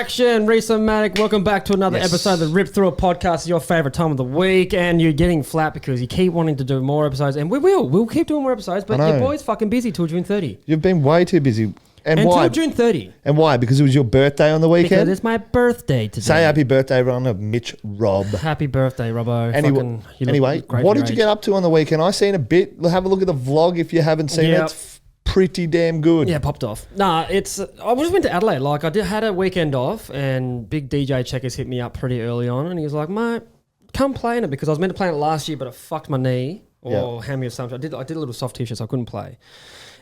action, Reese-O-Matic. Welcome back to another episode of the Rip Through a Podcast. It's your favourite time of the week, and you're getting flat because you keep wanting to do more episodes, and we'll keep doing more episodes, but your boy's fucking busy till June 30. You've been way too busy. And why? Until June 30. And why? Because it was your birthday on the weekend? Because it's my birthday today. Say happy birthday, everyone, of Mitch Robb. Happy birthday, Robbo. Anyway, what did you get up to on the weekend? I seen a bit. Have a look at the vlog if you haven't seen it. It's pretty damn good. Yeah, popped off. Nah, I just went to Adelaide. Like, had a weekend off, and big DJ Checkers hit me up pretty early on, and he was like, mate, come play in it, because I was meant to play in it last year, but I fucked my knee or hand me something. I did a little soft tissue, so I couldn't play.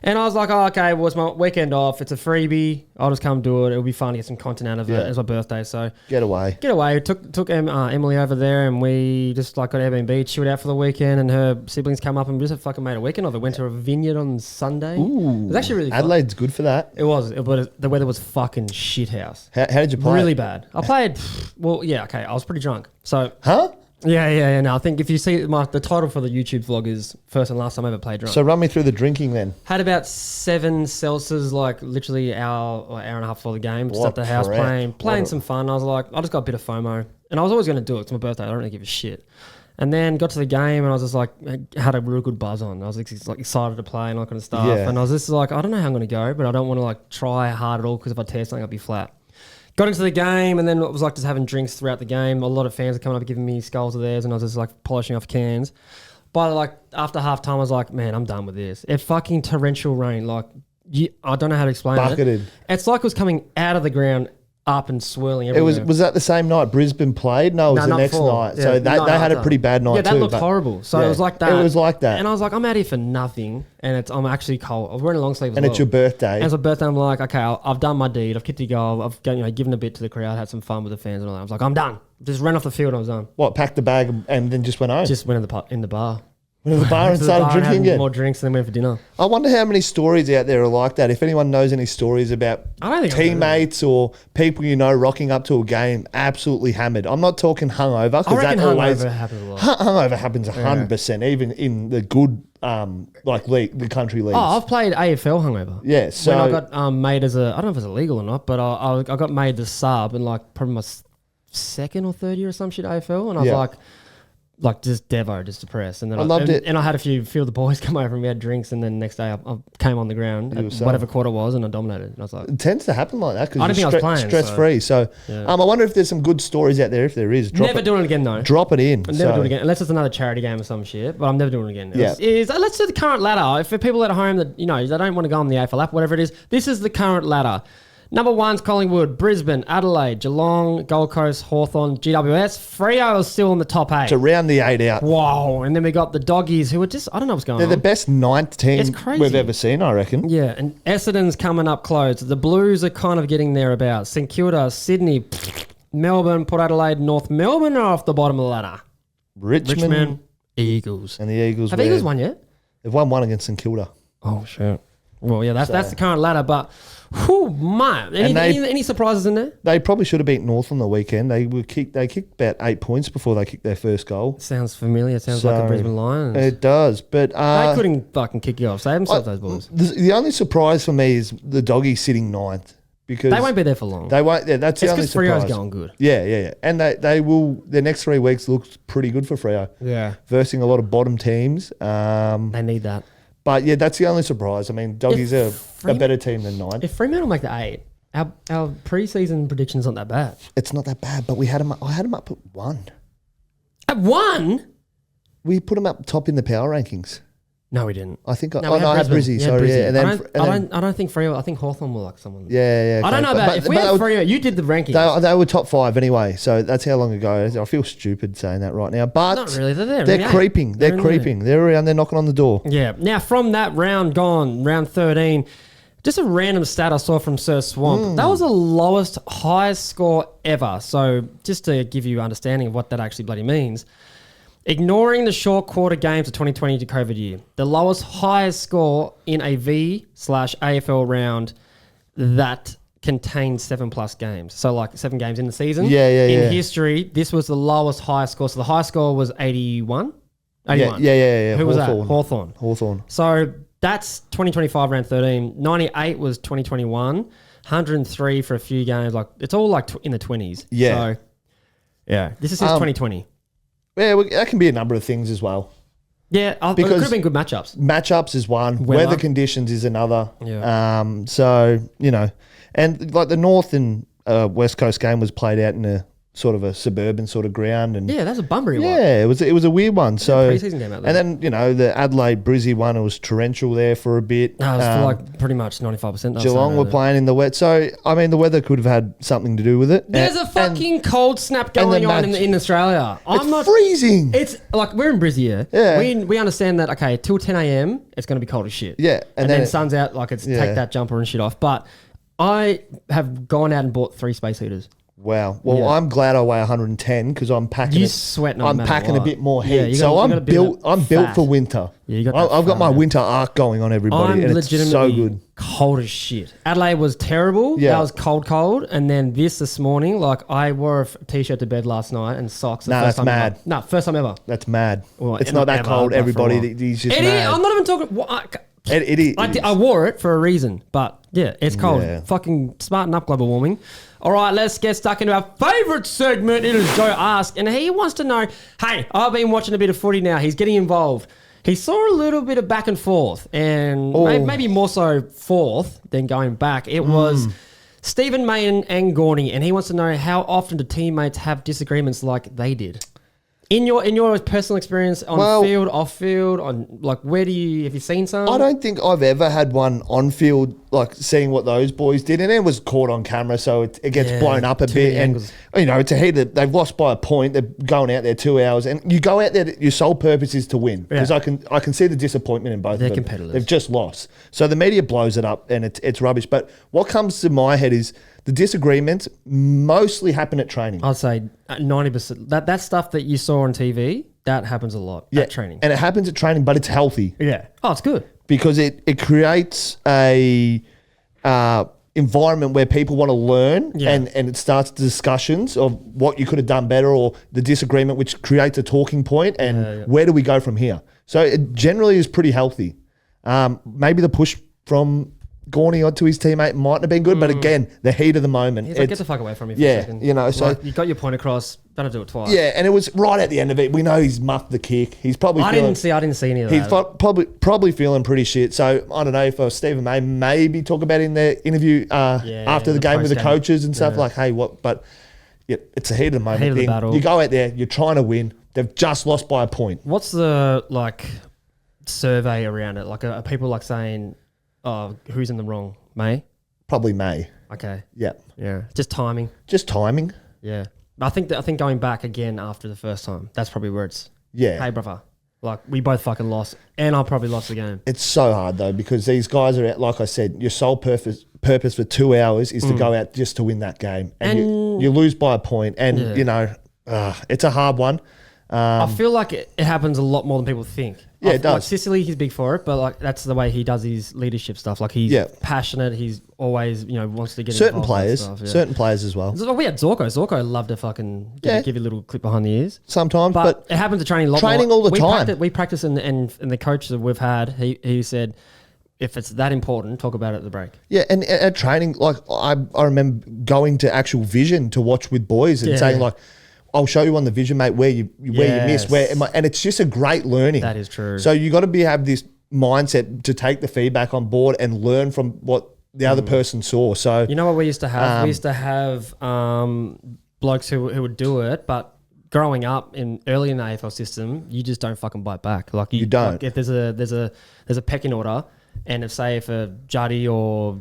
And I was like, oh, okay, well, it's my weekend off. It's a freebie. I'll just come do it. It'll be fun to get some content out of it. It's my birthday, so... Get away. Took Emily over there, and we just got Airbnb, chilled out for the weekend, and her siblings come up and just fucking made a weekend of it. Went to a vineyard on Sunday. Ooh. It was actually really fun. Adelaide's good for that. It was. But the weather was fucking shit house. How did you play? Really bad. I played... Well, yeah, okay. I was pretty drunk. So... Huh? Yeah. No, I think if you see the title for the YouTube vlog is first and last time I ever played drunk. So run me through the drinking then. Had about 7 Celsius, like literally hour and a half before the game. Just at the house playing some fun. I was like, I just got a bit of FOMO. And I was always going to do it. It's my birthday. I don't really give a shit. And then got to the game, and I was just like, had a real good buzz on. I was like excited to play and all that kind of stuff. Yeah. And I was just like, I don't know how I'm going to go, but I don't want to like try hard at all, because if I tear something, I'll be flat. Got into the game, and then it was like just having drinks throughout the game. A lot of fans are coming up and giving me skulls of theirs, and I was just like polishing off cans. But like after half time, I was like, man, I'm done with this. It fucking torrential rain. Like, I don't know how to explain Bucketed. it. It's like it was coming out of the ground up and swirling everywhere. Was that the same night Brisbane played? No, it was the next night. Yeah, so they had a pretty bad night too. Yeah, that looked horrible. So it was like that. It was like that. And I was like, I'm out here for nothing, and I'm actually cold. I was wearing a long sleeve as well. And it's your birthday. And it's my birthday. I'm like, okay, I've done my deed. I've kicked a goal. I've given a bit to the crowd, had some fun with the fans and all that. I was like, I'm done. Just ran off the field and I was done. What, packed the bag and then just went home? Just went in the bar. Went to the bar and started drinking again. More drinks and then went for dinner. I wonder how many stories out there are like that. If anyone knows any stories about teammates or people you know rocking up to a game absolutely hammered. I'm not talking hungover, because that always happens a lot. Hungover happens 100%, even in the good the country leagues. Oh, I've played AFL hungover. Yeah, so when I got made as I don't know if it's illegal or not, but I got made the sub in like probably my second or third year or some shit AFL, and I was like just devo, just depressed. And then I loved it. And I had a few of the boys come over and we had drinks, and then next day I came on the ground at whatever quarter it was, and I dominated. And I was like, it tends to happen like that because I don't think I was playing stress free. So I wonder if there's some good stories out there. If there is, never doing it again though. Drop it in. I'm never doing it again unless it's another charity game or some shit. But I'm never doing it again. Let's do the current ladder. For people at home that they don't want to go on the AFL app, whatever it is, this is the current ladder. Number 1's Collingwood, Brisbane, Adelaide, Geelong, Gold Coast, Hawthorn, GWS. Freo is still in the top 8. To round the 8 out. Wow. And then we got the Doggies, who are just, I don't know what's going on. They're the best 9th team we've ever seen, I reckon. Yeah, and Essendon's coming up close. The Blues are kind of getting thereabouts. St Kilda, Sydney, Melbourne, Port Adelaide, North Melbourne are off the bottom of the ladder. Richmond, Eagles. And the Eagles. Have Eagles won yet? They've won one against St Kilda. Oh, shit. Well, yeah, that's the current ladder, but... Whew, mate. Any surprises in there? They probably should have beat North on the weekend. They kicked about 8 points before they kicked their first goal. Sounds familiar. Sounds like a Brisbane Lions. It does, but they couldn't fucking kick you off. Save themselves, those boys. The only surprise for me is the Doggies sitting 9th, because they won't be there for long. They won't. Yeah, that's the only surprise. Freo's going good. Yeah, and they will. Their next 3 weeks looks pretty good for Freo. Yeah, versing a lot of bottom teams. They need that. But yeah, that's the only surprise. I mean, Doggies are a better team than 9. If Fremantle make the 8, our pre-season prediction's not that bad. It's not that bad, but I had them up at 1. At 1? We put them up top in the power rankings. No, we didn't. I think I had Brizzy. Sorry, Brizzy. Yeah. I don't think Freo. I think Hawthorn will like someone. Yeah. I don't know about if we had Freo. You did the rankings. They were top 5 anyway, so that's how long ago. I feel stupid saying that right now, but not really. They're there. They're creeping. They're creeping. They're around. They're knocking on the door. Yeah. Now from that round round 13. Just a random stat I saw from Sir Swamp. That was the lowest, highest score ever. So just to give you understanding of what that actually bloody means. Ignoring the short quarter games of 2020 to COVID year, the lowest, highest score in a V/AFL round that contained 7+ games. So like 7 games in the season. In history, this was the lowest, highest score. So the highest score was 81. 81. Yeah. Who was that? Hawthorn. Hawthorn. So That's 2025 round 13. 98 was 2021. 103 for a few games. Like it's all like in the 20s. Yeah. So, yeah. This is since 2020. Yeah, that can be a number of things as well. Yeah, because it could have been good matchups. Matchups is one. Weather conditions is another. Yeah. So, and like the North and West Coast game was played out in a sort of a suburban sort of ground, and yeah, that's a Bunbury one. Yeah, it was a weird one. So pre-season game out there. And then the Adelaide Brizzy one, it was torrential there for a bit. No, it was for like pretty much 95%. Geelong were playing in the wet, so I mean the weather could have had something to do with it. There's a fucking cold snap going on in Australia. It's freezing. It's like we're in Brizzy here. Yeah, we understand that. Okay, till 10 a.m. it's going to be cold as shit. Yeah, and then sun's out. Like it's take that jumper and shit off. But I have gone out and bought 3 space heaters. Wow. Well, I'm glad I weigh 110 because I'm packing. You're sweating. I'm packing a bit more heat, I'm built for winter. Yeah, I've got my winter arc going on, everybody, and it's so good. Cold as shit. Adelaide was terrible. Yeah, that was cold, and then this morning, like I wore a t-shirt to bed last night and socks. That's mad. No, first time ever. That's mad. Well, it's not that cold, everybody. He's just mad. I'm not even talking. It is. I wore it for a reason, but yeah, it's cold. Yeah. Fucking smarten up, global warming. All right, let's get stuck into our favourite segment. It is Joe Ask, and he wants to know, hey, I've been watching a bit of footy now. He's getting involved. He saw a little bit of back and forth, and maybe more so forth than going back. It was Stephen May and Gawny, and he wants to know how often do teammates have disagreements like they did? In your personal experience on field, off field, on like have you seen some? I don't think I've ever had one on field, like seeing what those boys did, and it was caught on camera, so it gets blown up a bit, and it's a heat that they've lost by a point. They're going out there 2 hours, and you go out there. Your sole purpose is to win, because I can see the disappointment in both of them. They're competitors. They've just lost, so the media blows it up, and it's rubbish. But what comes to my head is the disagreements mostly happen at training. I'd say 90%. That stuff that you saw on TV, that happens a lot at training. And it happens at training, but it's healthy. Yeah. Oh, it's good. Because it creates a environment where people want to learn and it starts discussions of what you could have done better or the disagreement, which creates a talking point and where do we go from here? So it generally is pretty healthy. Maybe the push from Gawny onto his teammate mightn't have been good, but again, the heat of the moment. He's like, get the fuck away from me for a second. So you got your point across, don't have to do it twice. Yeah, and it was right at the end of it. We know he's muffed the kick. He's probably I didn't see any of that. He's probably feeling pretty shit. So I don't know if Stephen May maybe talk about in the interview after the game with the coaches and stuff like, hey, what? But it's a heat of the moment. Heat of the battle. You go out there, you're trying to win. They've just lost by a point. What's the survey around it? Like, are people saying, oh, who's in the wrong? May? Probably May. Okay. Yeah. Yeah. Just timing. Yeah. I think going back again after the first time, that's probably where it's, hey, brother, we both fucking lost, and I probably lost the game. It's so hard, though, because these guys are out, like I said, your sole purpose for 2 hours is to go out just to win that game. And you lose by a point, and, it's a hard one. I feel like it happens a lot more than people think. Yeah, it does. Like Sicily, he's big for it, but that's the way he does his leadership stuff. Like he's passionate. He's always wants to get certain involved certain players as well. We had Zorko. Zorko loved to fucking give you a little clip behind the ears sometimes, but it happens to training a lot. Training all the time. We practice and the coach that we've had, he said, if it's that important, talk about it at the break. Yeah, and at training, I remember going to actual vision to watch with boys and saying I'll show you on the vision, mate, where you missed, and it's just a great learning. That is true. So you got to have this mindset to take the feedback on board and learn from what the other person saw. So you know what we used to have? We used to have blokes who would do it, but growing up early in the AFL system, you just don't fucking bite back. You don't. If there's a pecking order, and if a Juddy or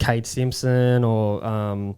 Cade Simpson or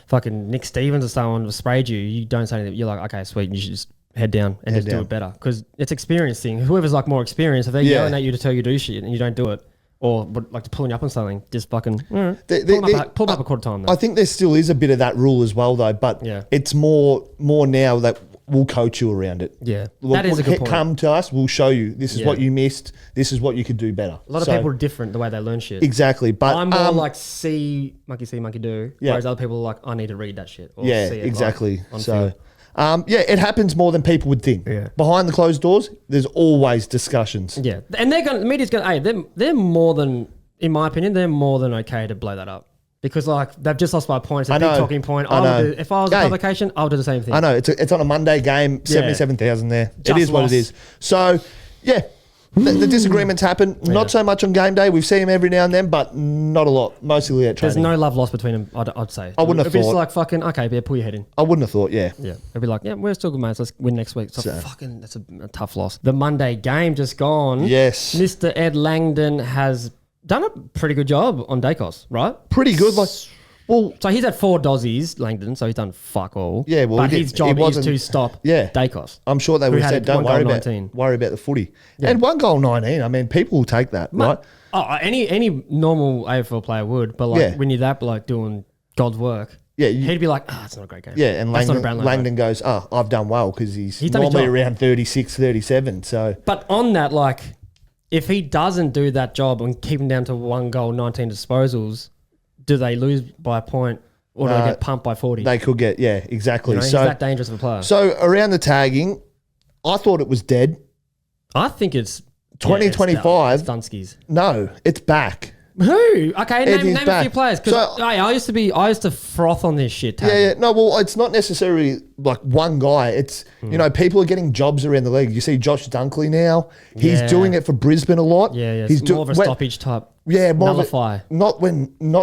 fucking Nick Stevens or someone sprayed you don't say anything. You're like, okay, sweet. You should just head down and do it better. Because it's experience thing. Whoever's more experienced, if they're yelling at you to tell you to do shit and you don't do it, or to pulling you up on something, just fucking pull them up a quarter time. Though. I think there still is a bit of that rule as well, though. But it's more now that we'll coach you around it. Yeah, that is a good point. Come to us, we'll show you. This is what you missed. This is what you could do better. A lot of people are different the way they learn shit. Exactly, but I'm more see, monkey do. Whereas other people are I need to read that shit. Or see it exactly. on field. it happens more than people would think. Yeah. Behind the closed doors, there's always discussions. Yeah, and the media's going. Hey, they're more than, in my opinion, they're more than okay to blow that up. Because they've just lost by a point. It's a big talking point. If I was a publication, I would do the same thing. I know. It's on a Monday game, 77,000 there. It is what it is. So, yeah, the disagreements happen. Not so much on game day. We've seen them every now and then, but not a lot. Mostly at training. There's no love lost between them, I'd say. I wouldn't have thought. It's like fucking, okay, yeah, pull your head in. I wouldn't have thought, yeah. Yeah. It'd be like, yeah, we're still good mates. Let's win next week. So that's a tough loss. The Monday game just gone. Yes. Mr. Ed Langdon has done a pretty good job on Dacos, right? Pretty good. Well, so he's had 4 dozzies, Langdon, so he's done fuck all. Yeah, well, but his job is to stop Dacos. I'm sure they would have said, don't worry about the footy. Yeah. And 1 goal 19, I mean, people will take that, right? Oh, any normal AFL player would, but when you're that bloke doing God's work, he'd be like, it's not a great game. Yeah, and Langdon goes, I've done well because he's normally around 36, 37. So, but on that, if he doesn't do that job and keep him down to 1 goal, 19 disposals, do they lose by a point or do they get pumped by 40? They could get, exactly. He's that dangerous of a player. So around the tagging, I thought it was dead. I think it's 2025. It's Dunskies. No, it's back. Who? Okay, name a few players. Because I used to froth on this shit. Yeah. No, well, it's not necessarily like one guy. It's, people are getting jobs around the league. You see Josh Dunkley now. He's doing it for Brisbane a lot. Yeah. He's more of a stoppage type. Yeah, nullify. Not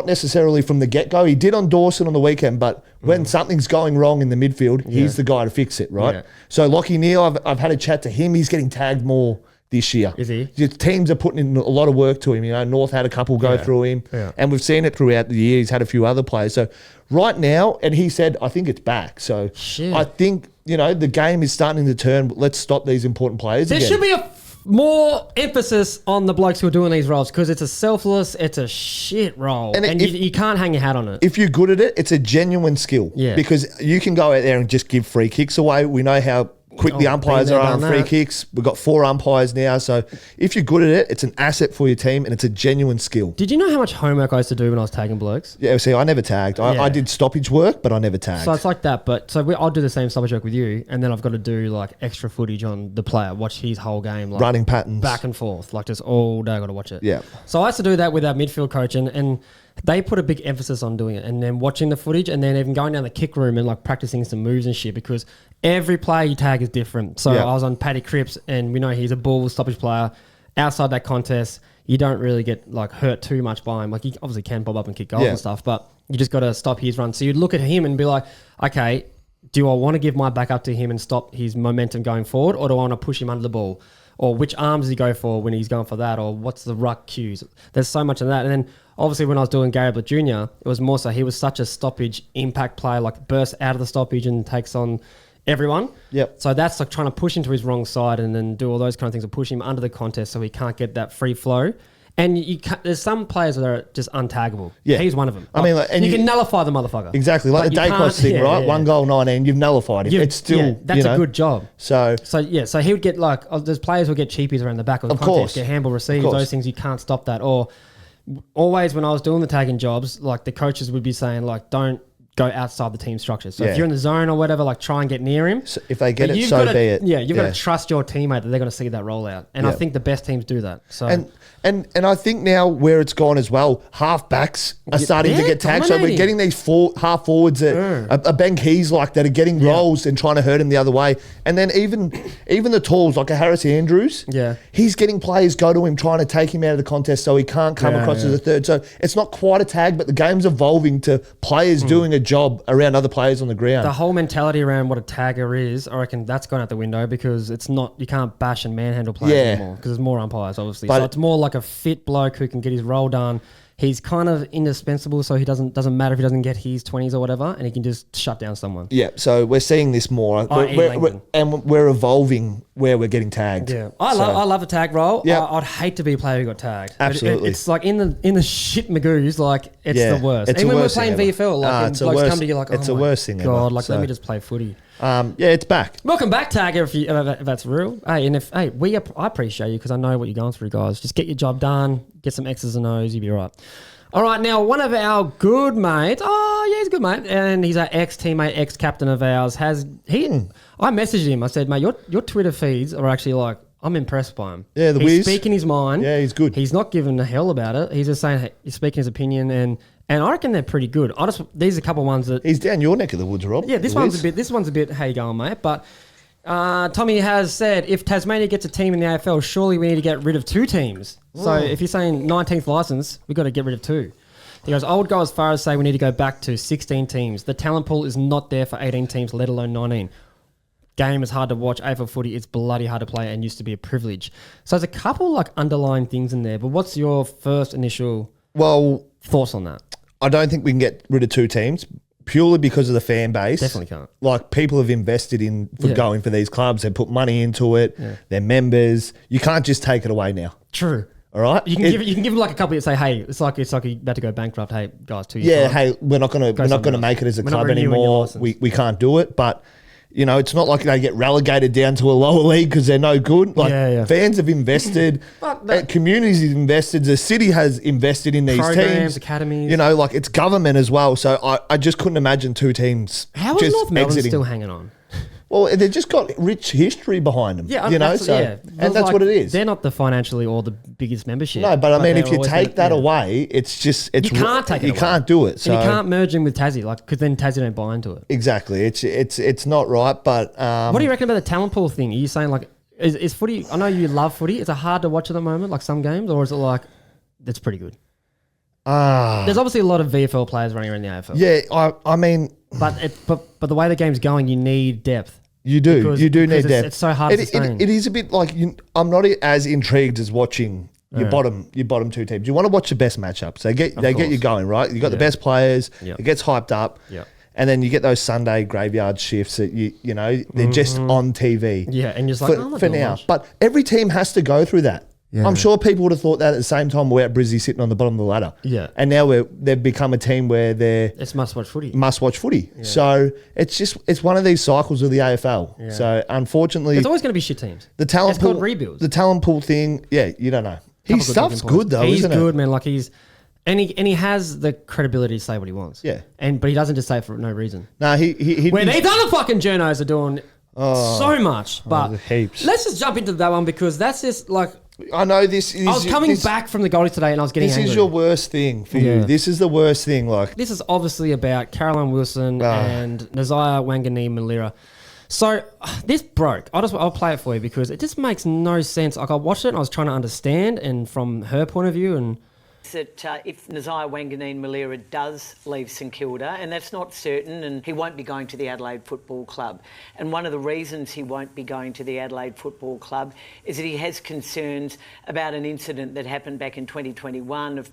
necessarily from the get-go. He did on Dawson on the weekend, but when something's going wrong in the midfield, he's the guy to fix it, right? Yeah. So Lachie Neale, I've had a chat to him. He's getting tagged more this year. Is he? The teams are putting in a lot of work to him. North had a couple go through him, and we've seen it throughout the year. He's had a few other players. So right now, and he said, I think it's back. So I think, the game is starting to turn. Let's stop these important players again. There should be more emphasis on the blokes who are doing these roles because it's a selfless, it's a shit role, and you can't hang your hat on it. If you're good at it, it's a genuine skill. Yeah. Because you can go out there and just give free kicks away. We know how quick the umpires are on free kicks. We've got 4 umpires now. So if you're good at it, it's an asset for your team and it's a genuine skill. Did you know how much homework I used to do when I was tagging blokes? Yeah, see, I never tagged. I did stoppage work, but I never tagged. So it's like that. But I'll do the same stoppage work with you, and then I've got to do extra footage on the player, watch his whole game, running patterns, back and forth, just all day. I got to watch it. Yeah. So I used to do that with our midfield coach, and they put a big emphasis on doing it, and then watching the footage, and then even going down the kick room and practicing some moves and shit, because every player you tag is different. So I was on Paddy Cripps, and we know he's a ball stoppage player. Outside that contest, you don't really get hurt too much by him. He obviously can bob up and kick goals and stuff, but you just got to stop his run. So you'd look at him and be like, okay, do I want to give my back up to him and stop his momentum going forward, or do I want to push him under the ball? Or which arms does he go for when he's going for that? Or what's the ruck cues? There's so much of that. And then obviously when I was doing Gary Ablett Jr., it was more so he was such a stoppage impact player, bursts out of the stoppage and takes on everyone. Yep. So that's trying to push him to his wrong side and then do all those kind of things to push him under the contest so he can't get that free flow. And there's some players that are just untaggable. Yeah. He's one of them. I mean, and you can nullify the motherfucker. Exactly. Like the Dacos thing, right? Yeah. 1 goal, 19, you've nullified him. It's still, that's a good job. So he would get there's players who get cheapies around the back of the contest, get handball receives, those things, you can't stop that. Or always when I was doing the tagging jobs, the coaches would be saying, don't go outside the team structure. So if you're in the zone or whatever, try and get near him. So if they get it, so be it. Yeah, you've got to trust your teammate that they're going to see that rollout. And I think the best teams do that. So And I think now where it's gone as well, half-backs are starting to get tagged. So we're getting these half-forwards that are Ben Keys that are getting rolls and trying to hurt him the other way. And then even the talls, like a Harris Andrews, he's getting players go to him trying to take him out of the contest so he can't come across as a third. So it's not quite a tag, but the game's evolving to players doing a job around other players on the ground. The whole mentality around what a tagger is, I reckon that's gone out the window because it's not, you can't bash and manhandle players anymore because there's more umpires, obviously. But so it's more like a fit bloke who can get his roll done. He's kind of indispensable, so he doesn't matter if he doesn't get his 20s or whatever, and he can just shut down someone. Yeah, so we're seeing this more, we're evolving where we're getting tagged. Yeah, I love the tag role. Yeah, I'd hate to be a player who got tagged. Absolutely, it's in the shit magoos, it's the worst. Even when we're playing VFL, it's blokes come to you it's the worst thing God, ever. Let me just play footy. It's back. Welcome back, Tagger, if that's real. Hey, and I appreciate you because I know what you're going through, guys. Just get your job done, get some X's and O's, you'll be right. All right, now one of our good mates, he's a good mate, and he's our ex-teammate, ex-captain of ours, I messaged him, I said, mate, your Twitter feeds are actually like, I'm impressed by him. Yeah, he's speaking his mind. Yeah, he's good. He's not giving a hell about it. He's just saying, hey, he's speaking his opinion, and I reckon they're pretty good. These are a couple of ones that... He's down your neck of the woods, Rob. Yeah, this one's a bit, hey, Gawn May, but... Tommy has said, if Tasmania gets a team in the AFL, surely we need to get rid of 2 teams. So if you're saying 19th licence, we've got to get rid of 2. He goes, I would go as far as say we need to go back to 16 teams. The talent pool is not there for 18 teams, let alone 19. Game is hard to watch. AFL footy, it's bloody hard to play and used to be a privilege. So there's a couple like underlying things in there, but what's your first initial thoughts on that? I don't think we can get rid of 2 teams. Purely because of the fan base. Definitely can't. Like, people have invested in going for these clubs. They put money into it. Yeah. They're members. You can't just take it away now. True. All right? You can give them like a couple years, say, hey, it's like you're about to go bankrupt. Hey, guys, 2 years. Yeah, hey, we're not gonna make it as a club anymore. We can't do it. But you know, it's not like they get relegated down to a lower league because they're no good. Like, fans have invested, communities have invested, the city has invested in these teams, academies. You know, like, it's government as well. So I just couldn't imagine 2 teams. How is North Melbourne still hanging on? Well, they've just got rich history behind them. Yeah, you know, and that's what it is. They're not the financially or the biggest membership. No, but I mean, if you take that away, it's just you can't take it away. You can't do it. So and you can't merge in with Tassie, like, because then Tassie don't buy into it. Exactly, it's not right. But what do you reckon about the talent pool thing? Are you saying like is footy? I know you love footy. Is it hard to watch at the moment, like some games, or is it like it's pretty good? There's obviously a lot of VFL players running around the AFL. Yeah, I mean, but the way the game's going, you need depth. You do need depth. It's so hard to sustain. It is a bit like I'm not as intrigued as watching your bottom 2 teams. You want to watch the best matchups. They get you going, right? You got the best players. It gets hyped up. Yeah. And then you get those Sunday graveyard shifts that you know they're just on TV. Yeah, and you're just like for now. Much. But every team has to go through that. Yeah. I'm sure people would have thought that at the same time we're at Brizzy sitting on the bottom of the ladder. Yeah. And now they've become a team where it's must-watch footy. Yeah. So it's one of these cycles of the AFL. Yeah. So unfortunately... It's always going to be shit teams. The talent pool, called rebuilds. The talent pool thing, you don't know. His stuff's good though, isn't it? He's good, man. Like And he has the credibility to say what he wants. Yeah. But he doesn't just say it for no reason. No, Where these other fucking journos are doing so much. But heaps. Let's just jump into that one because that's just like... I know this is... I was coming back from the Goldie today and I was getting angry. This is your worst thing for you. This is the worst thing. Like, this is obviously about Caroline Wilson and Nazaya Wanganeen-Malira. So this broke. I'll play it for you because it just makes no sense. Like, I watched it and I was trying to understand, and from her point of view, and that if Nazaya Wanganeen-Malira does leave St Kilda, and that's not certain, and he won't be going to the Adelaide Football Club. And one of the reasons he won't be going to the Adelaide Football Club is that he has concerns about an incident that happened back in 2021.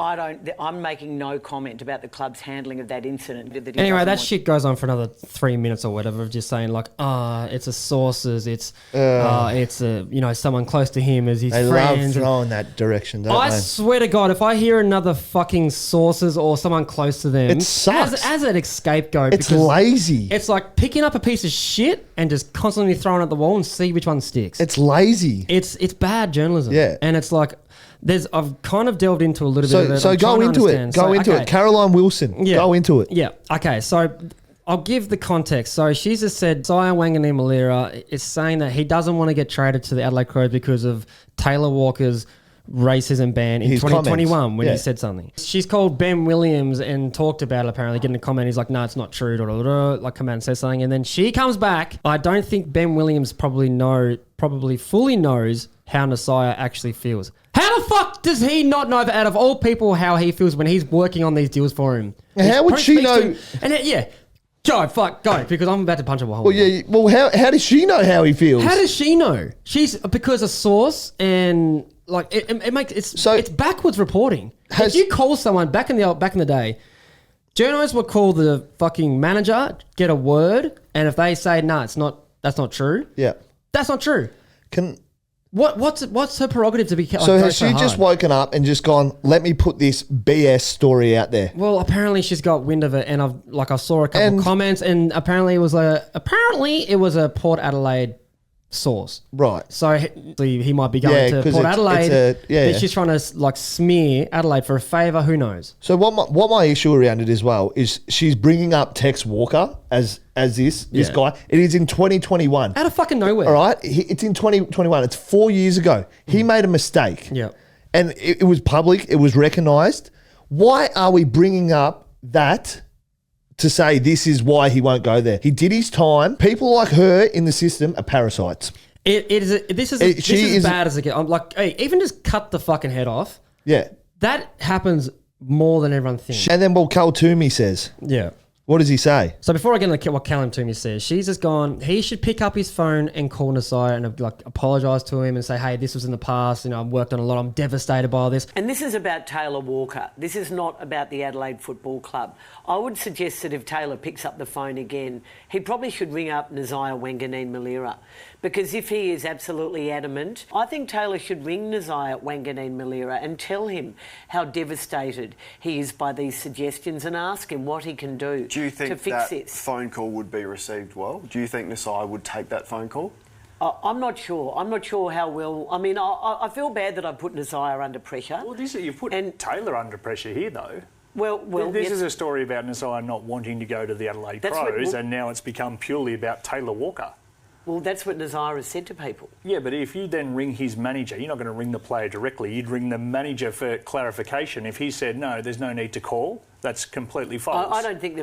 I'm making no comment about the club's handling of that incident. Anyway, that shit goes on for another 3 minutes or whatever, of just saying like, it's a sources, it's a someone close to him as his friends. They love throwing that direction, don't they? I swear to God, if I hear another fucking sources or someone close to them, it sucks. As an scapegoat. It's lazy. It's like picking up a piece of shit and just constantly throwing it at the wall and see which one sticks. It's lazy. It's bad journalism. Yeah. And it's like, I've kind of delved into a little bit of it. So go into it. Go into it. Caroline Wilson. Yeah. Go into it. Yeah. Okay. So I'll give the context. So she's just said, Nazaya Wanganeen-Malira is saying that he doesn't want to get traded to the Adelaide Crows because of Taylor Walker's racism ban in 2021 when he said something. She's called Ben Williams and talked about it, apparently, getting a comment. He's like, no, it's not true, like come out and says something. And then she comes back. I don't think Ben Williams probably fully knows how Nazaya actually feels. How the fuck does he not know that out of all people how he feels when he's working on these deals for him? How would she know? Go, because I'm about to punch a hole. Well, yeah. Well, how does she know how he feels? How does she know? Because a source and... Like it's backwards reporting. If you call someone back in the day, journalists would call the fucking manager, get a word, and if they say that's not true. Yeah, that's not true. What's her prerogative to be? So has she just woken up and just gone? Let me put this BS story out there. Well, apparently she's got wind of it, and I saw a couple of comments, and apparently it was a Port Adelaide source. Right. So he might be going to Port Adelaide. She's trying to like smear Adelaide for a favour. Who knows? So what my issue around it as well is she's bringing up Tex Walker as this guy. It is in 2021. Out of fucking nowhere. All right. It's in 2021. It's 4 years ago. He made a mistake. Yeah. And it was public. It was recognised. Why are we bringing up that to say this is why he won't go there? He did his time. People like her in the system are parasites. This is as bad as it gets. I'm like, hey, even just cut the fucking head off. Yeah. That happens more than everyone thinks. And then what Cal Toomey says. Yeah. What does he say? So before I get into what Callum Toomey says, she's just gone, he should pick up his phone and call Nasai and like apologise to him and say, hey, this was in the past, I've worked on a lot, I'm devastated by this. And this is about Taylor Walker. This is not about the Adelaide Football Club. I would suggest that if Taylor picks up the phone again, he probably should ring up Nasiah Wanganeen-Malira, because if he is absolutely adamant, I think Taylor should ring Nasiah Wanganeen-Malira and tell him how devastated he is by these suggestions and ask him what he can do. Do you think that phone call would be received well? Do you think Nasiah would take that phone call? I'm not sure. I'm not sure how well. I mean, I feel bad that I put Nasiah under pressure. Well, you've put Taylor under pressure here, though. Well, this is a story about Nasiah not wanting to go to the Adelaide Pros, and now it's become purely about Taylor Walker. Well, that's what Nasiah has said to people. Yeah, but if you then ring his manager, you're not going to ring the player directly. You'd ring the manager for clarification. If he said, no, there's no need to call, that's completely false. I don't think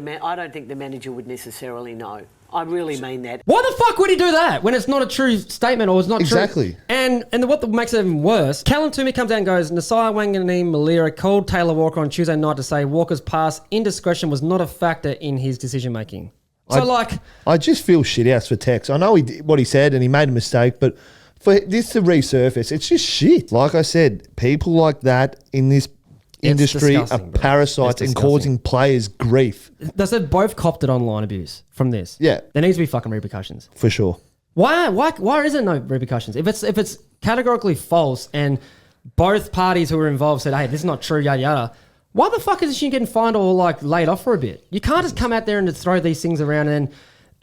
the manager would necessarily know. I really mean that. Why the fuck would he do that when it's not a true statement or it's not true? Exactly. And what makes it even worse, Callum Toomey comes out and goes, Nasiah Wanganeen-Malira called Taylor Walker on Tuesday night to say Walker's past indiscretion was not a factor in his decision-making. So, I just feel shit-house for Tex. I know he did what he said and he made a mistake, but for this to resurface, it's just shit. Like I said, people like that in this industry are parasites and causing players grief. They've both copped it online abuse from this. Yeah. There needs to be fucking repercussions. For sure. Why is there no repercussions? If it's categorically false and both parties who were involved said, hey, this is not true, yada yada, why the fuck is she getting fined or laid off for a bit? You can't just come out there and just throw these things around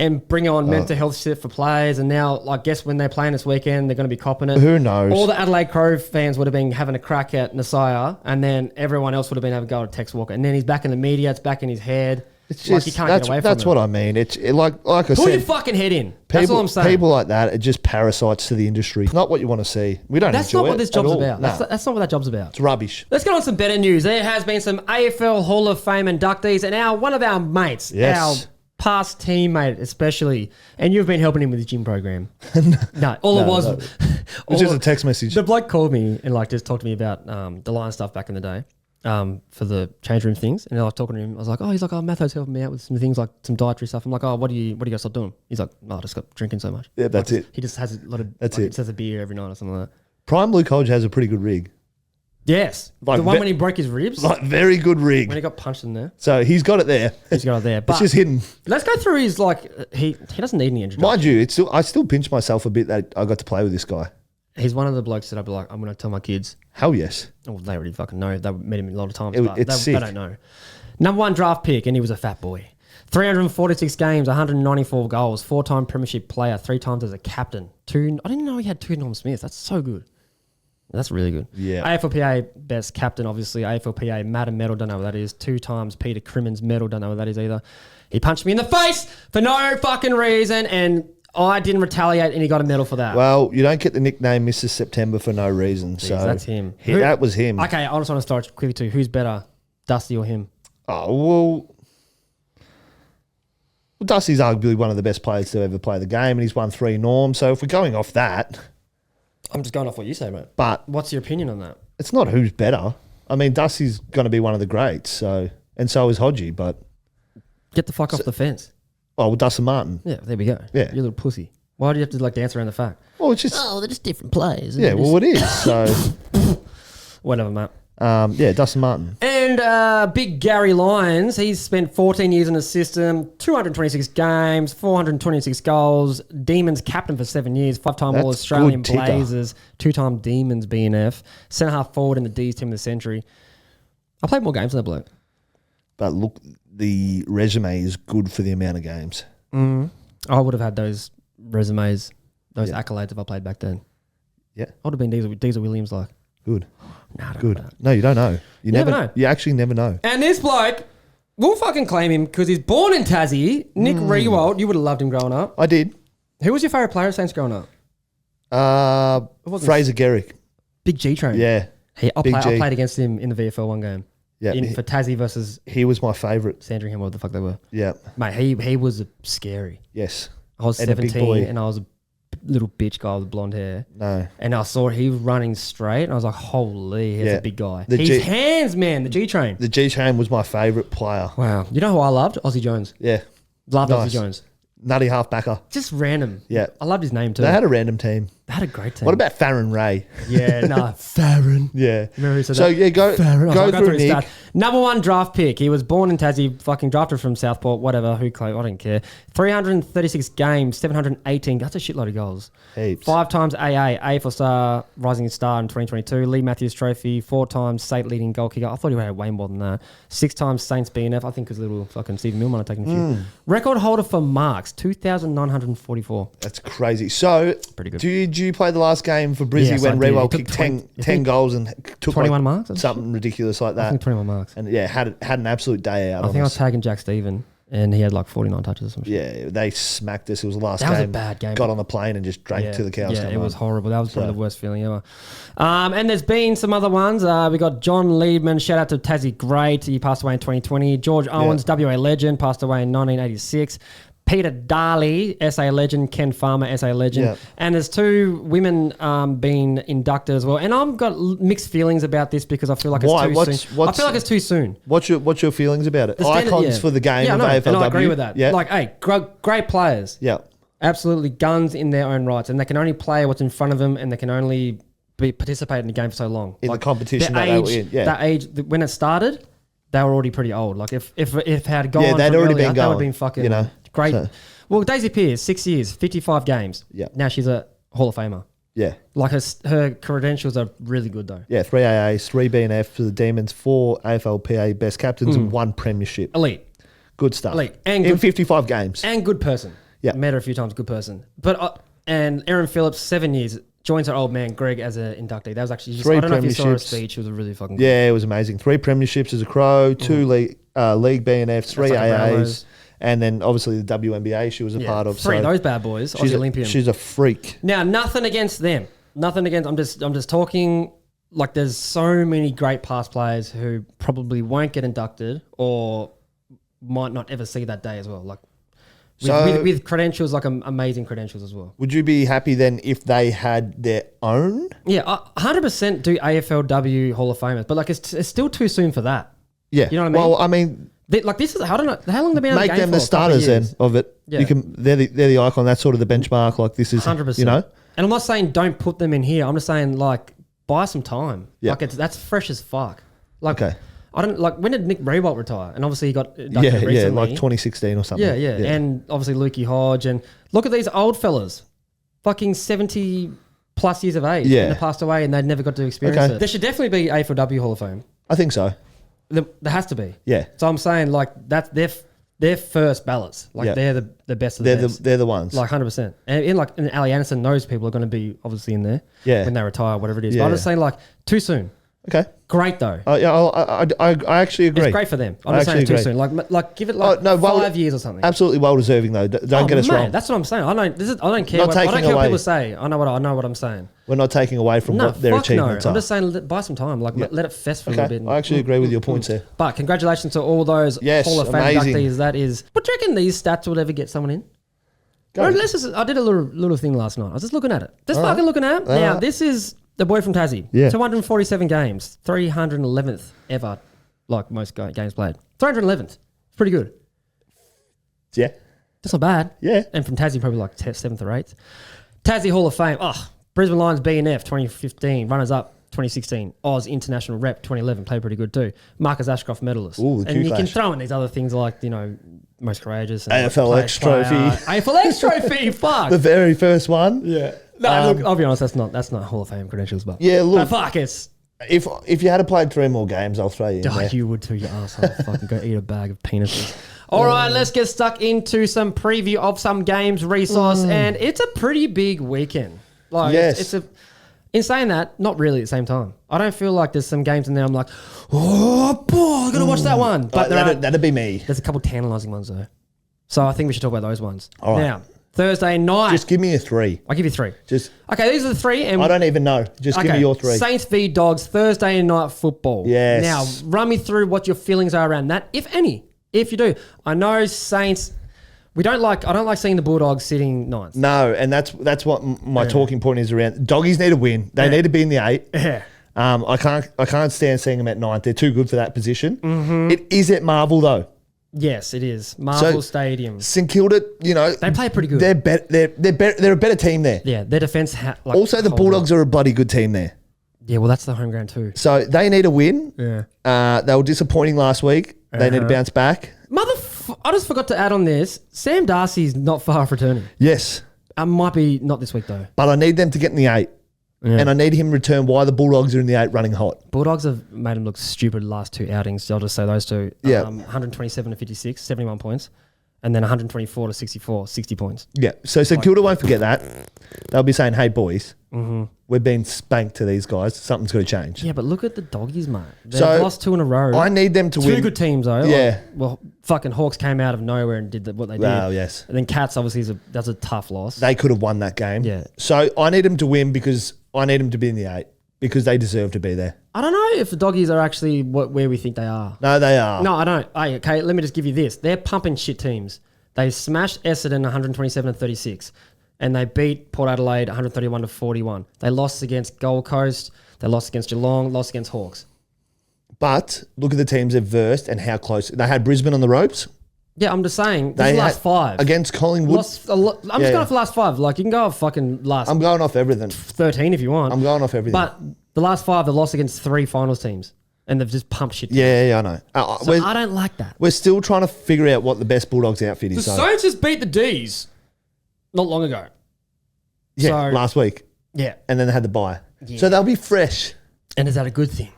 and bring on mental health shit for players. And now, guess when they're playing this weekend, they're going to be copping it. Who knows? All the Adelaide Crow fans would have been having a crack at Nasiah, and then everyone else would have been having a go at Tex Walker. And then he's back in the media. It's back in his head. It's just, you can't get away from it. That's what I mean. It's like I said. Pull your fucking head in. That's all I'm saying. People like that are just parasites to the industry. It's not what you want to see. We don't enjoy it. That's not what this job's about. No. That's not what that job's about. It's rubbish. Let's get on some better news. There has been some AFL Hall of Fame inductees, and one of our mates, our past teammate especially, and you've been helping him with his gym program. It was just a text message. The bloke called me and just talked to me about the line stuff back in the day. For the change room things, and I was talking to him. I was like, he's like, Matthew's helping me out with some things like some dietary stuff. I'm like, what do you guys start doing? He's like, I just got drinking so much. Yeah, that's it. He just has a lot of. That's it. it. He just has a beer every night or something like that. Prime Blue College has a pretty good rig. Yes, the one when he broke his ribs. Very good rig. When he got punched in there. So he's got it there. He's got it there. But it's just hidden. Let's go through his he doesn't need any introduction. Mind you, I still pinch myself a bit that I got to play with this guy. He's one of the blokes that I'd be like, I'm going to tell my kids. Hell yes. Oh, they already fucking know. They met him a lot of times. It's they don't know. Number 1 draft pick, and he was a fat boy. 346 games, 194 goals, 4-time premiership player, 3 times as a captain. I didn't know he had 2 Norm Smiths. That's so good. That's really good. Yeah. AFLPA best captain, obviously. AFLPA Madden medal, don't know what that is. 2 times Peter Crimmins medal, don't know what that is either. He punched me in the face for no fucking reason, and I didn't retaliate, and he got a medal for that. Well, you don't get the nickname Mr. September for no reason. Jeez, so that's him. That was him. Okay, I just want to start quickly too. Who's better, Dusty or him? Oh, well, Dusty's arguably one of the best players to ever play the game, and he's won 3 Norms. So if we're going off that... I'm just going off what you say, mate. But what's your opinion on that? It's not who's better. I mean, Dusty's going to be one of the greats, and so is Hodgie, but... Get the fuck off the fence. Oh, well, Dustin Martin. Yeah, there we go. Yeah. You little pussy. Why do you have to dance around the fact? Well, it's just... they're just different players. Yeah, well, it is. So... Whatever, mate. Dustin Martin. And big Gary Lyons, he's spent 14 years in the system, 226 games, 426 goals, Demons captain for 7 years, 5-time All-Australian Blazers, 2-time Demons BNF, centre-half forward in the D's team of the century. I played more games than that bloke. But look, the resume is good for the amount of games. I would have had those resumes those accolades if I played back then. Yeah. I would have been Diesel Williams like. Good. Nah, good. No, you don't know. You never know. You actually never know. And this bloke, we'll fucking claim him because he's born in Tassie. Nick Riewoldt, you would have loved him growing up. I did. Who was your favourite player of Saints growing up? Fraser Gerrick. Big G train. Yeah. I played against him in the VFL one game. Yeah. For Tassie versus... He was my favourite. Sandringham, what the fuck they were. Yeah. Mate, he was scary. Yes. I was 17 and I was a little bitch guy with blonde hair. No. And I saw he was running straight and I was like, holy, he's a big guy. His hands, man, the G-Train. The G-Train was my favourite player. Wow. You know who I loved? Aussie Jones. Yeah. Loved Aussie Jones. Nutty halfbacker. Just random. Yeah. I loved his name too. They had a random team. They had a great team. What about Farron Ray? Yeah, no. Farron. Yeah. Remember who said so, that? yeah, go through Nick. Stats. Number 1 draft pick. He was born in Tassie, fucking drafted from Southport, whatever, who claimed, I don't care. 336 games, 718. That's a shitload of goals. Heaps. 5 times AA, AFL Star, Rising Star in 2022. Lee Matthews Trophy, 4 times State leading goal kicker. I thought he had way more than that. 6 times Saints BNF. I think because little fucking Stephen Mill might have taken a few. Record holder for marks, 2,944. That's crazy. So, pretty good. Did you play the last game for Brizzy when Riewoldt kicked 10 goals and took 21 marks? Something ridiculous like that? I think 21 marks. And yeah, had an absolute day out. I think I was tagging Jack Stephen and he had like 49 touches or something. Yeah, they smacked us. It was the last game. That was a bad game. Got on the plane and just drank to the cows. Yeah, it was horrible. That was probably the worst feeling ever. And there's been some other ones. We got John Liebman, shout out to Tassie Great. He passed away in 2020. George Owens, WA legend, passed away in 1986. Peter Darley, SA legend. Ken Farmer, SA legend. Yeah. And there's 2 women being inducted as well. And I've got mixed feelings about this because I feel like it's too soon. I feel like it's too soon. What's your feelings about it? Icons for the game of AFLW. And I agree with that. Yeah. Like, hey, great players. Yeah. Absolutely guns in their own rights. And they can only play what's in front of them and they can only participate in the game for so long. In the competition that they were in. Yeah. That age, when it started, they were already pretty old. Like, if it had gone they'd already earlier, been going. They would have been fucking... Great. So. Well, Daisy Pearce, 6 years, 55 games. Yeah. Now she's a Hall of Famer. Yeah. Like her credentials are really good though. Yeah, 3 AAs, 3 BNF for the Demons, 4 AFLPA best captains and 1 premiership. Elite. Good stuff. Elite. And in 55 games. And good person. Yeah. Met her a few times, good person. But and Erin Phillips, 7 years, joins her old man Greg as an inductee. That was actually just, I don't know if you saw her speech. It was really fucking good. Yeah, it was amazing. 3 premierships as a Crow, 2 league BNFs, 3 AAs. And then obviously the WNBA she was a part of. 3 those bad boys. Aussie Olympian. She's a freak. Now, nothing against them. Nothing against. I'm just talking. Like, there's so many great past players who probably won't get inducted or might not ever see that day as well. Like, with credentials, like amazing credentials as well. Would you be happy then if they had their own? Yeah, 100% do AFLW Hall of Famers, but like it's still too soon for that. Yeah, you know what I mean. Well, I mean. This is, I don't know how long they've been in the game for. Make them the starters then of it. Yeah. They're the icon. That's sort of the benchmark. Like this is 100%. You know. And I'm not saying don't put them in here. I'm just saying like buy some time. Yeah. Like that's fresh as fuck. Like I don't like when did Nick Riewoldt retire? And obviously he got inducted recently. Yeah, like 2016 or something. Yeah. And obviously Lukey Hodge and look at these old fellas, fucking 70 plus years of age. Yeah. And they passed away and they never got to experience it. There should definitely be AFLW Hall of Fame. I think so. There has to be. Yeah. So I'm saying like that's their first ballots. Like they're the best of the best. They're the ones. Like 100%. And Ali Anderson, those people are going to be obviously in there. Yeah. When they retire, whatever it is. But I'm just saying like too soon. Okay. Great though. I actually agree. It's great for them. I'm just saying too soon. Like give it 5 years or something. Absolutely well deserving though. Don't get us wrong. That's what I'm saying. I don't care. I don't care what people say. I know what I'm saying. We're not taking away from what their achievements are. I'm just saying buy some time. Like let it fest for a little bit. I actually agree with your points there. But congratulations to all those Hall of Fame inductees. That is. But do you reckon these stats would ever get someone in? I did a little thing last night. I was just looking at it. Just fucking looking at it. Now this is. The boy from Tassie, 247 games, 311th ever, like most games played. 311th, it's pretty good. Yeah. That's not bad. Yeah. And from Tassie, probably like 7th or 8th. Tassie Hall of Fame, Brisbane Lions BNF 2015, runners-up 2016, Oz International Rep 2011, played pretty good too. Marcus Ashcroft medalist. Ooh, and you can throw in these other things like, most courageous. And AFLX trophy. AFLX trophy, fuck. The very first one. Yeah. No, look, I'll be honest, that's not Hall of Fame credentials, but look, fuck, it's if you had to play 3 more games, I'll throw you in there. You would too, you asshole. Fucking go eat a bag of penises. All right, let's get stuck into some preview of some games, resource, and it's a pretty big weekend. Like, yes. In saying that, not really at the same time. I don't feel like there's some games in there I'm like, oh, boy, I got to watch that one. But that'd be me. There's a couple tantalising ones, though. So I think we should talk about those ones. All right. Now, Thursday night. Just give me a 3. I'll give you 3. Okay, these are the 3. And I don't even know. Just give me your 3. Saints v Dogs, Thursday night football. Yes. Now, run me through what your feelings are around that, if any. If you do. I know Saints... I don't like seeing the Bulldogs sitting 9th. No, and that's what my talking point is around. Doggies need a win. They need to be in the 8. Yeah. I can't stand seeing them at 9th. They're too good for that position. Mm-hmm. It is at Marvel though. Yes, it is. Marvel Stadium. St Kilda, they play pretty good. They're a better team there. Yeah, their defense. Also, the Bulldogs are a bloody good team there. Yeah, well, that's the home ground too. So they need a win. Yeah. They were disappointing last week. They need to bounce back. I just forgot to add on this. Sam Darcy's not far off returning. Yes. Might be not this week though. But I need them to get in the 8. Yeah. And I need him to return why the Bulldogs are in the 8 running hot. Bulldogs have made him look stupid the last 2 outings. I'll just say those 2. Yeah. 127 to 56, 71 points. And then 124 to 64, 60 points. Yeah. So St Kilda won't forget that. They'll be saying, hey, boys, we've been spanked to these guys. Something's got to change. Yeah, but look at the Doggies, mate. They've lost 2 in a row. I need them to win. 2 good teams, though. Yeah. Fucking Hawks came out of nowhere and did what they did. Oh, yes. And then Cats, obviously, that's a tough loss. They could have won that game. Yeah. So I need them to win because I need them to be in the 8 because they deserve to be there. I don't know if the Doggies are actually where we think they are. No, they are. No, I don't. Okay, let me just give you this. They're pumping shit teams. They smashed Essendon 127 to 36, and they beat Port Adelaide 131 to 41. They lost against Gold Coast. They lost against Geelong. Lost against Hawks. But look at the teams they've versed and how close they had. Brisbane on the ropes. Yeah, I'm just saying. This is last 5 against Collingwood. I'm just going off the last 5. Like, you can go off fucking last. I'm going off everything. 13 if you want. I'm going off everything. But the last 5, they lost against 3 finals teams. And they've just pumped shit. Yeah, I know. So I don't like that. We're still trying to figure out what the best Bulldogs outfit is. The Saints just beat the D's not long ago. Yeah, last week. Yeah. And then they had the bye. Yeah. So they'll be fresh. And is that a good thing?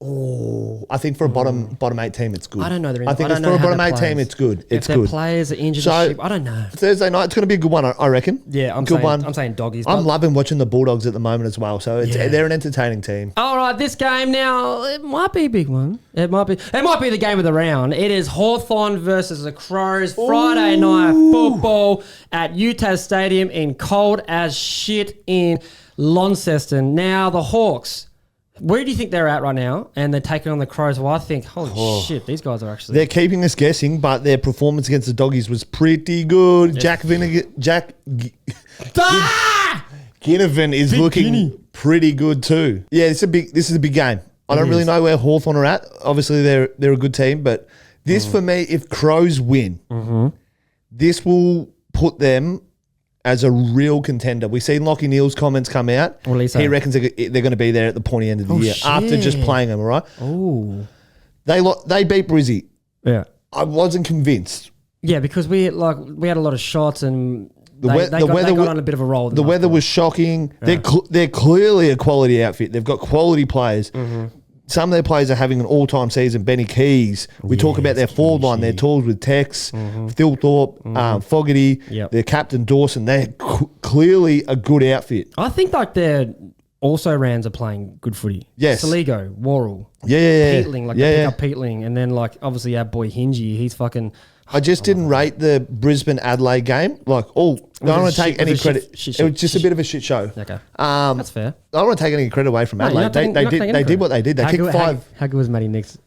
Oh, I think for a bottom 8 team, it's good. I don't know. I think for a bottom 8 team, it's good. It's if good. Their players are injured, I don't know. Thursday night, it's going to be a good one, I reckon. Yeah, I'm saying Doggies. I'm loving watching the Bulldogs at the moment as well. So they're an entertaining team. All right, this game now, it might be a big one. It might be the game of the round. It is Hawthorn versus the Crows. Friday night football at Utah Stadium in cold as shit in Launceston. Now the Hawks. Where do you think they're at right now? And they're taking on the Crows. Well, I think, holy shit, these guys are actually... They're keeping us guessing, but their performance against the Doggies was pretty good. Yes. Ginnivan is looking pretty good too. Yeah, this is a big game. I don't really know where Hawthorn are at. Obviously, they're a good team, but this for me, if Crows win, this will put them as a real contender. We've seen Lockie Neal's comments come out. He reckons they're going to be there at the pointy end of the year after just playing them, all right? Oh. They beat Brizzy. Yeah. I wasn't convinced. Yeah, because we had a lot of shots and they got on a bit of a roll. The weather was shocking. Yeah. They're clearly a quality outfit. They've got quality players. Some of their players are having an all-time season. Benny Keys. We talk about their forward line, their tools with Tex, Thilthorpe, Fogarty, their captain Dawson. They're clearly a good outfit. I think like their also-rans are playing good footy. Yes. Saligo, Worrell. Yeah. Peatling, they pick up Peatling. And then obviously our boy Hingy, he's fucking... I just didn't rate the Brisbane-Adelaide game. I don't want to take any credit. It was just a bit of a shit show. Okay. That's fair. I don't want to take any credit away from Adelaide. They did what they did. They kicked 5. How good was Matty Nix?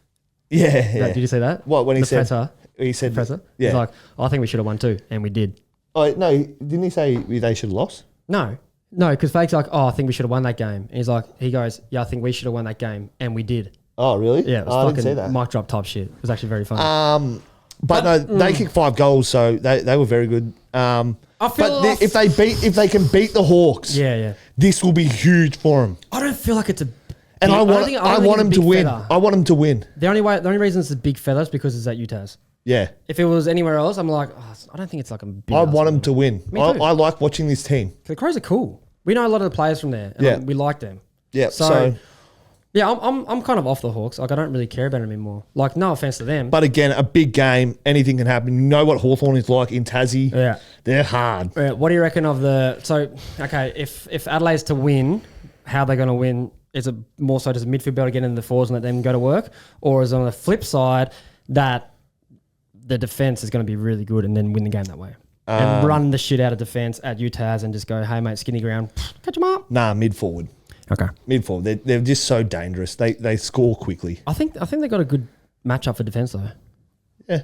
Yeah. Did you see that? What, when he said... He said... Presser? Yeah. He's like, I think we should have won too. And we did. Oh, no. Didn't he say they should have lost? No, because Fake's like, I think we should have won that game. And he goes, yeah, I think we should have won that game. And we did. Oh, really? Yeah, it was I didn't see that. Mic drop type shit. It was actually very funny. But they kicked 5 goals, so they were very good. If they can beat the Hawks, this will be huge for them. I don't feel like it's a. And I want them to win. I want them to win. The only reason it's a big feather is because it's at Utah's. Yeah. If it was anywhere else, I'm like, I don't think it's like a big. I want them to win. I like watching this team. The Crows are cool. We know a lot of the players from there. And we like them. Yeah. So Yeah, I'm kind of off the Hawks. Like, I don't really care about them anymore. Like, no offense to them. But again, a big game, anything can happen. You know what Hawthorn is like in Tassie? Yeah. They're hard. Yeah, what do you reckon of the... So, okay, if Adelaide's to win, how they're going to win? Is it more so does the midfield be able to get into the forwards and let them go to work? Or is it on the flip side that the defence is going to be really good and then win the game that way? And run the shit out of defence at UTAS and just go, hey, mate, skinny ground, catch them up. Nah, mid-forward. Okay. Mid-forward. They're just so dangerous. They score quickly. I think they got a good matchup for defence, though. Yeah,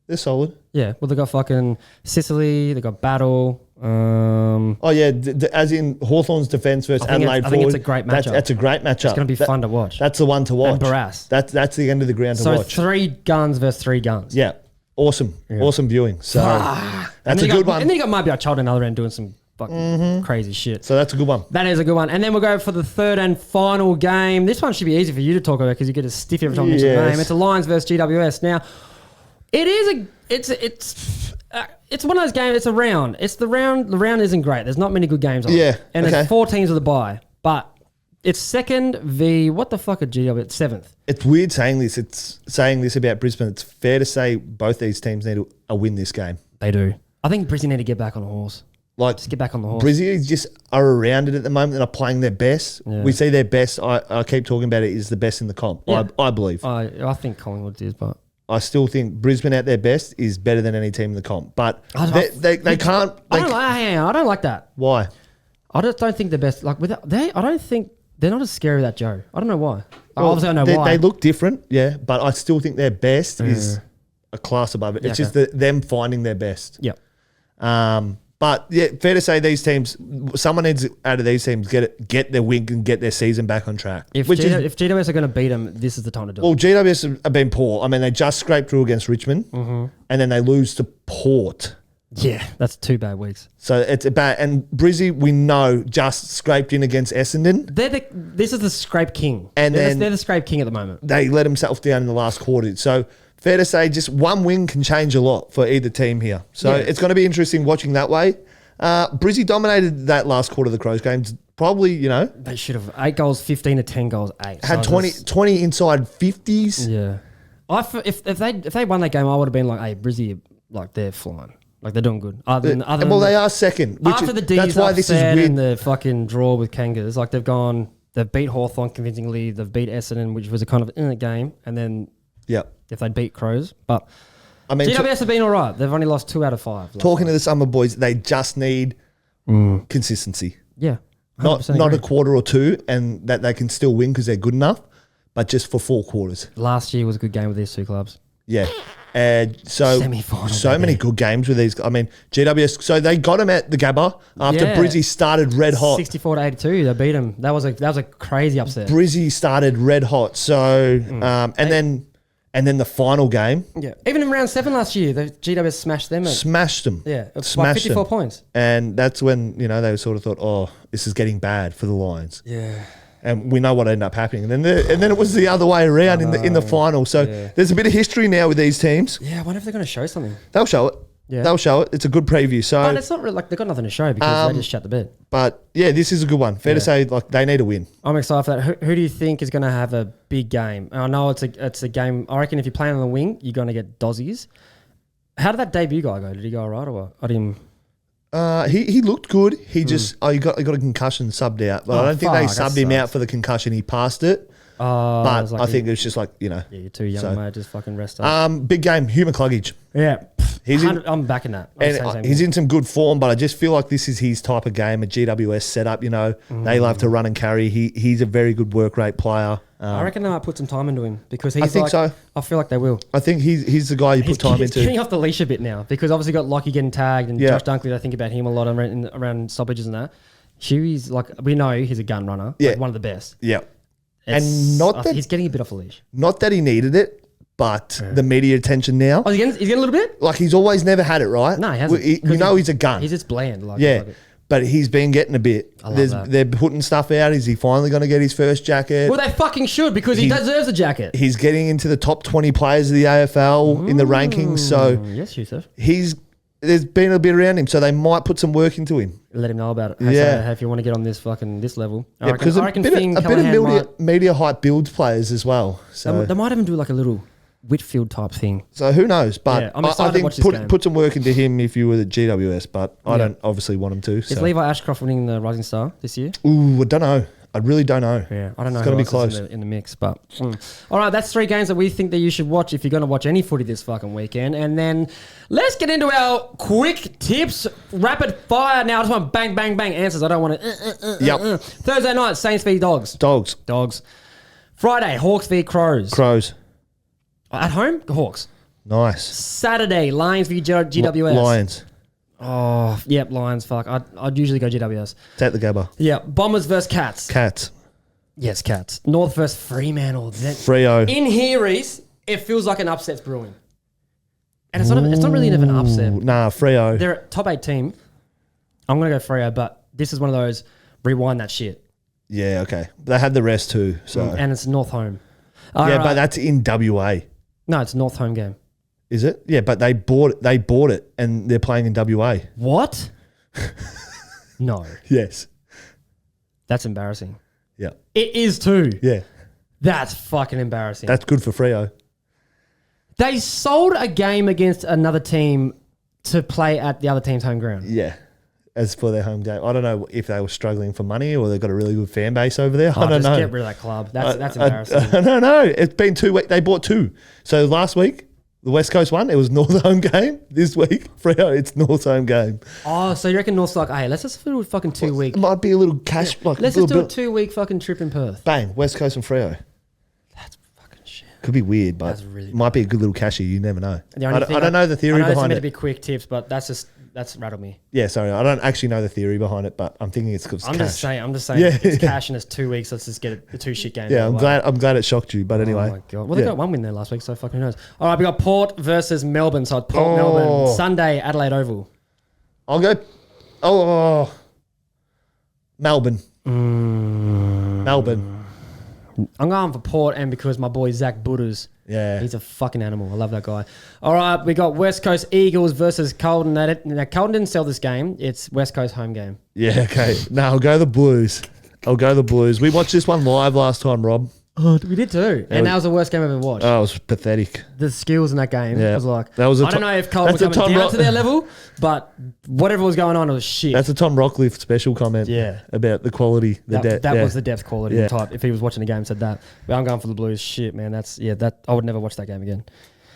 they're solid. Yeah, well, they got fucking Sicily, they got Battle. Oh, yeah, as in Hawthorn's defence versus Adelaide forward. I think it's a great matchup. That's a great matchup. It's going to be fun to watch. That's the one to watch. And Barras. That's the end of the ground to watch. So 3 guns versus 3 guns. Yeah, awesome. Yeah. Awesome viewing. So that's a good one. And then you got Maybe a Child another end doing some fucking crazy shit. So that's a good one. That is a good one. And then we'll go for the third and final game. This one should be easy for you to talk about because you get a stiff every time you mention the name. It's a Lions versus GWS. Now, it's one of those games. It's a round. It's the round. The round isn't great. There's not many good games on it. And there's 4 teams with a bye. But it's second v. What the fuck are GWS? It's 7th. It's weird saying this. It's saying this about Brisbane. It's fair to say both these teams need a win this game. They do. I think Brisbane need to get back on the horse. Just get back on the horse. Brizzy just are around it at the moment and are playing their best. Yeah. We see their best. I keep talking about it is the best in the comp. Yeah. I believe. I think Collingwood is, but I still think Brisbane at their best is better than any team in the comp. But they can't. I don't like that. Why? I just don't think they're best. Like I don't think they're not as scary without Joe. I don't know why. Obviously, I know why. They look different, yeah, but I still think their best is a class above it. It's just them finding their best. Yep. But yeah, fair to say these teams, someone needs out of these teams get their win and get their season back on track. If GWS are going to beat them, this is the time to do it. Well, GWS have been poor. I mean, they just scraped through against Richmond, and then they lose to Port. Yeah, that's 2 bad weeks. So it's a bad. And Brizzy, we know, just scraped in against Essendon. This is the scrape king, and they're the scrape king at the moment. They let themselves down in the last quarter. So fair to say, just one win can change a lot for either team here. So it's going to be interesting watching that way. Brizzy dominated that last quarter of the Crows games. Probably, They should have 8 goals, 15 to 10 goals, 8. Had 20 inside 50s. Yeah. If they won that game, I would have been like, hey, Brizzy, like, they're flying. Like, they're doing good. They are second. After the D's that's why this is weird. In the fucking draw with Kangas, like, they've beat Hawthorn convincingly. They've beat Essendon, which was a kind of in a game. And then if they'd beat Crows. But I mean, GWS have been all right. They've only lost 2 out of 5. Talking to the Summer boys, they just need consistency. Yeah. Not a quarter or 2 and that they can still win because they're good enough, but just for 4 quarters. Last year was a good game with these 2 clubs. Yeah. So many good games with these. I mean, GWS. So they got him at the Gabba after Brizzy started red hot. 64 to 82. They beat him. That was a crazy upset. Brizzy started red hot. So and then the final game. Yeah. Even in round 7 last year, the GWS smashed them. Smashed them. Yeah. By 54 points. And that's when they sort of thought, oh, this is getting bad for the Lions. Yeah. And we know what ended up happening. And then it was the other way around in the final. So there's a bit of history now with these teams. Yeah, I wonder if they're going to show something. They'll show it. Yeah. They'll show it. It's a good preview. So, but it's not really like they've got nothing to show because they just shut the bed. But yeah, this is a good one. Fair to say, like they need a win. I'm excited for that. Who do you think is going to have a big game? I know it's a game. I reckon if you're playing on the wing, you're going to get Dozzies. How did that debut guy go? Did he go all right or what? I didn't. He looked good. He just he got a concussion subbed out. But I don't think they subbed him out for the concussion. He passed it. But I think it was just like Yeah, you're too young, mate. Just fucking rest up. Big game. Hugh McCluggage. Yeah. I'm backing that. He's in some good form, but I just feel like this is his type of game, a GWS setup. They love to run and carry. He's a very good work rate player. I reckon they might put some time into him because I think so. I feel like they will. I think he's the guy you put time into. He's getting off the leash a bit now because obviously got Lockie getting tagged and Josh Dunkley. I think about him a lot around stoppages and that. Huey's like we know he's a gun runner. Yeah, like one of the best. Yeah, he's getting a bit off the leash. Not that he needed it. But the media attention now. Oh, he's getting a little bit? Like, he's always never had it, right? No, he hasn't. We know he's a gun. He's just bland. But he's been getting a bit. They're putting stuff out. Is he finally going to get his first jacket? Well, they fucking should because he deserves a jacket. He's getting into the top 20 players of the AFL in the rankings. So yes, Yusuf. there's been a bit around him, so they might put some work into him. Let him know about it. Yeah. So, if you want to get on this level. Yeah, because a bit of media hype builds players as well. So they might even do like a little Whitfield type thing. So who knows? But yeah, I'm excited to watch this game. Put some work into him if you were the GWS, but I don't obviously want him to. Is Levi Ashcroft winning the Rising Star this year? Ooh, I don't know. I really don't know. Yeah, I don't know. It's got to be close in the mix, but all right, that's 3 games that we think that you should watch if you're going to watch any footy this fucking weekend. And then let's get into our quick tips, rapid fire. Now I just want bang, bang, bang answers. I don't want to. Thursday night, Saints v Dogs. Dogs. Friday, Hawks v Crows. At home, Hawks. Nice. Saturday, Lions v GWS. Lions. Oh, yep, Lions. Fuck, I'd usually go GWS. Take the Gabba. Yeah, Bombers versus Cats. Cats. Yes, Cats. North versus Fremantle. Freo. In here, Reese, it feels like an upset's brewing. And it's not really even an upset. Nah, Freo. They're a top 8 team. I'm going to go Freo, but this is one of those rewind that shit. Yeah, okay. They had the rest too. So And it's North home. But that's in WA. No, it's North home game. Is it? Yeah, but they bought it and they're playing in WA. What? No. Yes. That's embarrassing. Yeah. It is too. Yeah. That's fucking embarrassing. That's good for Freo. They sold a game against another team to play at the other team's home ground. Yeah. As for their home game. I don't know if they were struggling for money or they've got a really good fan base over there. I don't know. Get rid of that club. That's embarrassing. I don't know. It's been 2 weeks. They bought 2. So last week, the West Coast one, it was North home game. This week, Freo, it's North home game. Oh, so you reckon North's like, hey, let's just do a fucking 2 week. It might be a little cash. Let's just do a 2 week fucking trip in Perth. Bang, West Coast and Freo. That's fucking shit. Could be weird, but really might be a good little cashy. You never know. I don't know the theory behind it. It's meant to be quick tips, but that's rattled me. Yeah, sorry. I don't actually know the theory behind it, but I'm thinking it's because I'm just saying. Yeah. It's cash and it's 2 weeks. Let's just get the 2 shit games. Yeah, I'm glad it shocked you. But anyway. Oh my god. Well, they got 1 win there last week, so fucking who knows. All right, we got Port versus Melbourne. So Port Melbourne Sunday, Adelaide Oval. I'll go. Melbourne. Melbourne. I'm going for Port, and because my boy Zach Butters. Yeah. He's a fucking animal. I love that guy. All right, we got West Coast Eagles versus Carlton. Now, Carlton didn't sell this game. It's West Coast home game. Yeah, okay. No, I'll go the Blues. We watched this one live last time, Rob. Oh, we did too. And that was the worst game I've ever watched. Oh, it was pathetic. The skills in that game was like, I don't know if Carlton were coming down to their level, but whatever was going on, it was shit. That's a Tom Rockliff special comment about the quality, the depth. That was the depth quality type. If he was watching the game, said that. But I'm going for the Blues. Shit, man. I would never watch that game again.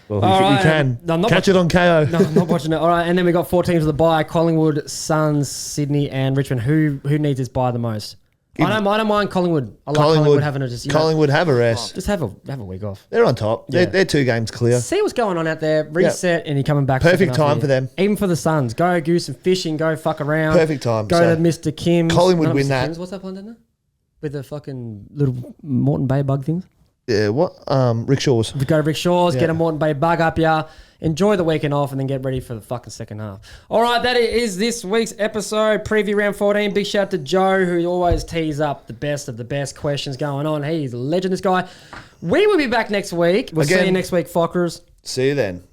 Well, you can. Catch it on KO. No, I'm not watching it. All right, and then we got 4 teams with a bye. Collingwood, Suns, Sydney, and Richmond. Who needs this bye the most? I don't mind Collingwood. I like Collingwood having Collingwood have a rest. Just have a week off. They're on top. Yeah. They're 2 games clear. See what's going on out there. Reset and you're coming back. Perfect time for them. Even for the Suns. Go goose and fishing. Go fuck around. Perfect time. Go to Mr. Kim's. Collingwood win that. Kim's. What's that plant in there? With the fucking little Moreton Bay bug things? Yeah, what? Rick Shaw's. Go to Rick Shaw's, get a Moreton Bay bug up ya. Enjoy the weekend off and then get ready for the fucking second half. All right, that is this week's episode. Preview round 14. Big shout out to Joe, who always tees up the best of the best questions going on. He's a legend, this guy. We will be back next week. We'll see you next week, Fockers. See you then.